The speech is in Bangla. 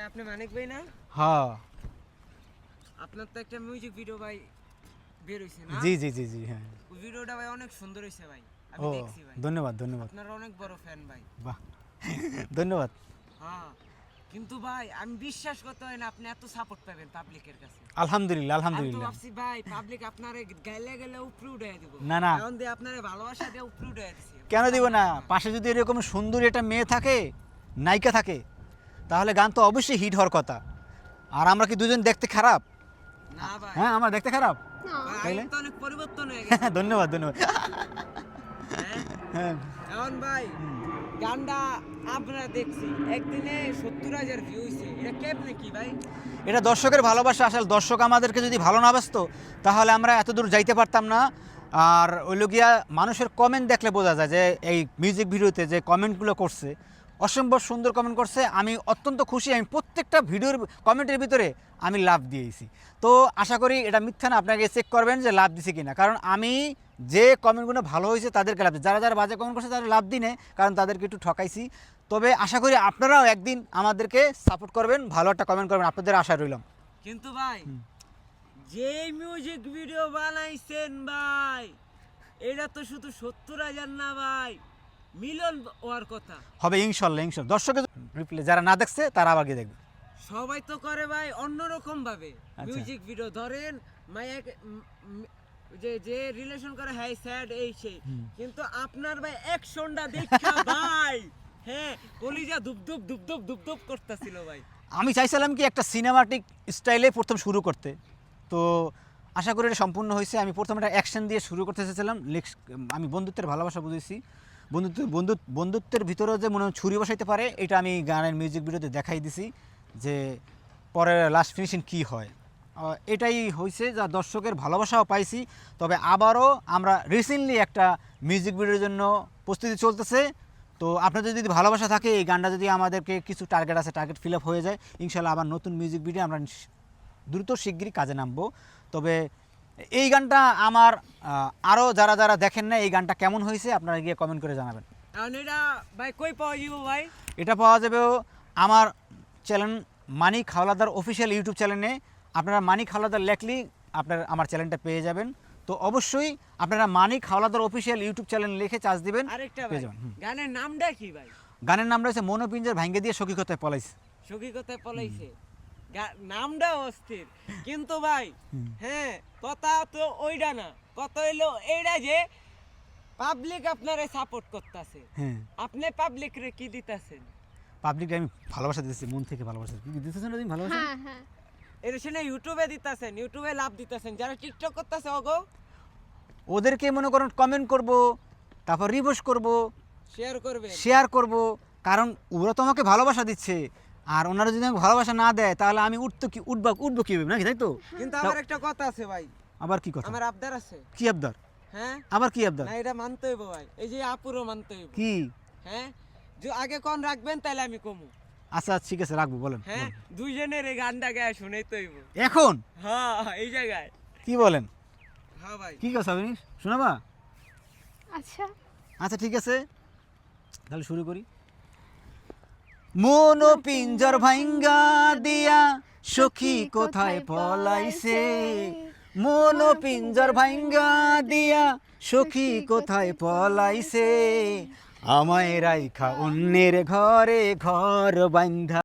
আপনি মানিক ভাই না? হ্যাঁ আপনার তো একটা মিউজিক ভিডিও ভাই বের হইছে না? জি জি জি জি হ্যাঁ। ওই ভিডিওটা ভাই অনেক সুন্দর হইছে ভাই। আমি ও দেখছি ভাই। ধন্যবাদ ধন্যবাদ। আপনার অনেক বড় ফ্যান ভাই। বাহ ধন্যবাদ। হ্যাঁ। কিন্তু ভাই আমি বিশ্বাস করতে হয় না আপনি এত সাপোর্ট পাবেন পাবলিকের কাছে। আলহামদুলিল্লাহ আমি তো আলহামদুলিল্লাহ। ভাবছি ভাই পাবলিক আপনারে গাইলে গেলে উপরে উঠায় দিব। না, না। এখন দিয়ে আপনারে ভালোবাসা দিয়ে উপরে উঠায় দিছি। কেন দিব না, পাশে যদি এরকম সুন্দর একটা মেয়ে থাকে, নায়িকা থাকে, তাহলে গান তো অবশ্যই হিট হওয়ার কথা। আর আমরা কি দুজন দেখতে খারাপ? না ভাই। হ্যাঁ আমরা দেখতে খারাপ? ভাই, তাইলে? আইন তো অনেক পরিবর্তন হয়ে গেছে। ধন্যবাদ ধন্যবাদ। হ্যাঁ? হ্যাঁ এখন ভাই গানটা আপনারা দেখছি একদিনে 70,000 ভিউ হইছে। এটা কেমনে কি ভাই? এটা দর্শকের ভালোবাসা। আসলে দর্শক আমাদেরকে যদি ভালো না বাসতো তাহলে আমরা এত দূর যাইতে পারতাম না। আর ওই গিয়া মানুষের কমেন্ট দেখলে বোঝা যায় যে এই মিউজিক ভিডিওতে যে কমেন্টগুলো করছে অসম্ভব সুন্দর কমেন্ট করছে। আমি অত্যন্ত খুশি। আমি প্রত্যেকটা ভিডিওর কমেন্টের ভিতরে আমি লাভ দিয়েছি। তো আশা করি এটা মিথ্যা না, আপনাকে চেক করবেন যে লাভ দিছি কিনা। কারণ আমি যে কমেন্টগুলো ভালো হয়েছে তাদেরকে লাভ দিই, যারা যারা বাজে কমেন্ট করছে তাদের লাভ দিই না, কারণ তাদেরকে একটু ঠকাইছি। তবে আশা করি আপনারাও একদিন আমাদেরকে সাপোর্ট করবেন, ভালো একটা কমেন্ট করবেন, আপনাদের আশা রইলাম। কিন্তু ভাই যে মিউজিক ভিডিও বানাইছেন ভাই এটা তো শুধু 70,000 না ভাই, মিলিয়ন হওয়ার কথা। হবে ইনশাল্লাহ ইনশাল্লাহ। দর্শকের রিপ্লে যারা না দেখছে তারা আবার গিয়ে দেখবে। সবাই তো করে ভাই অন্যরকম ভাবে আচ্ছা। Music video. ধরেন মাইয়া যে যে রিলেশন করে হাই স্যাড এই সেই, কিন্তু আপনার ভাই অ্যাকশনটা দেখা ভাই হ্যাঁ কলিজা ধুপধুপ ধুপধুপ ধুপধুপ করতেছিল ভাই। আমি চাইছিলাম কি একটা সিনেমাটিক স্টাইলে প্রথম শুরু করতে, তো আশা করি এটা সম্পূর্ণ হয়েছে। আমি প্রথম একটা অ্যাকশন দিয়ে শুরু করতে চেয়েছিলাম। আমি বন্ধুত্বের ভালোবাসা বুঝেছি, বন্ধুত্বের ভিতরেও যে মনে হয় ছুরি বসাইতে পারে, এটা আমি গানের মিউজিক ভিডিওতে দেখাই দিছি যে পরে লাস্ট ফিনিশিং কী হয়। এটাই হয়েছে, যা দর্শকের ভালোবাসাও পাইছি। তবে আবারও আমরা রিসেন্টলি একটা মিউজিক ভিডিওর জন্য প্রস্তুতি চলতেছে। তো আপনাদের যদি ভালোবাসা থাকে, এই গানটা যদি আমাদেরকে কিছু টার্গেট আছে, টার্গেট ফিল আপ হয়ে যায়, ইনশাল্লাহ আবার নতুন মিউজিক ভিডিও আমরা দ্রুত শিগগিরই কাজে নামবো। তবে এই গানটা আমার আরও যারা যারা দেখেন না এই গানটা কেমন হয়েছে আপনারা গিয়ে কমেন্ট করে জানাবেন। এখন এটা ভাই কই পাওয়া যাবে ভাই? এটা পাওয়া যাবে আমার চ্যানেল মানিক হাওলাদার অফিসিয়াল ইউটিউব চ্যানেলে। আপনারা মানিক হাওলাদার লেখলেই আমার চ্যানেলটা পেয়ে যাবেন। তো অবশ্যই আপনারা মানিক হাওলাদার অফিসিয়াল ইউটিউব চ্যানেল লিখে চার্জ দিবেন, আরেকটা ভাই পেয়ে যাবেন। গানের নামটা কি ভাই? গানের নাম রয়েছে মনোপিঞ্জর ভাঙ্গে দিয়ে সখী কথায় পলাইছে। সখী কথায় পলাইছে, নামটা অস্থির। কিন্তু ভাই হ্যাঁ কথা তো ওইটা না, কথা হইলো এইটা যে পাবলিক আপনারে সাপোর্ট করতেছে। হ্যাঁ আপনি পাবলিক রে কি দিতেছেন? পাবলিককে আমি ভালোবাসা দিতেছি, মন থেকে ভালোবাসা দিতেছেন না তুমি ভালোবাসা? হ্যাঁ হ্যাঁ এর শুনে ইউটিউবে দিতেছেন, ইউটিউবে লাভ দিতেছেন। যারা টিকটক করতেছে ওগো ওদেরকে মনে করেন কমেন্ট করব, তারপর রিপোস্ট করব, শেয়ার করব, কারণ ওরা তো আমাকে ভালোবাসা দিচ্ছে। আর ওনারা যদি আমাকে ভালোবাসা না দেয় তাহলে আমি উঠবো কীভাবে নাকি, তাই তো? কিন্তু আমার একটা কথা আছে ভাই। আবার কি কথা? আমার আবদার আছে। কি আবদার? হ্যাঁ আবার কি আবদার? না এটা মানতে হইব ভাই, এই যে আপুরও মানতে হইব। কি? হ্যাঁ যে আগে কোন রাখবেন তাহলে আমি কমু। আচ্ছা ঠিক আছে রাখবো, বলেন। হ্যাঁ দুইজনের এই গানটা গায়ে শুনেই তো হইব এখন? হ্যাঁ এই জায়গায়। কি বলেন? হ্যাঁ ভাই কি কথা আপনি শোনাবা? আচ্ছা আচ্ছা ঠিক আছে তাহলে শুরু করি। মনো পিঞ্জর ভাঙ্গা দিয়া সখী কোথায় পলাইছে, মনো পিঞ্জর ভাঙ্গা দিয়া সখী কোথায় পলাইছে, আমায় রাইখা অন্যের ঘরে ঘর বান্ধা।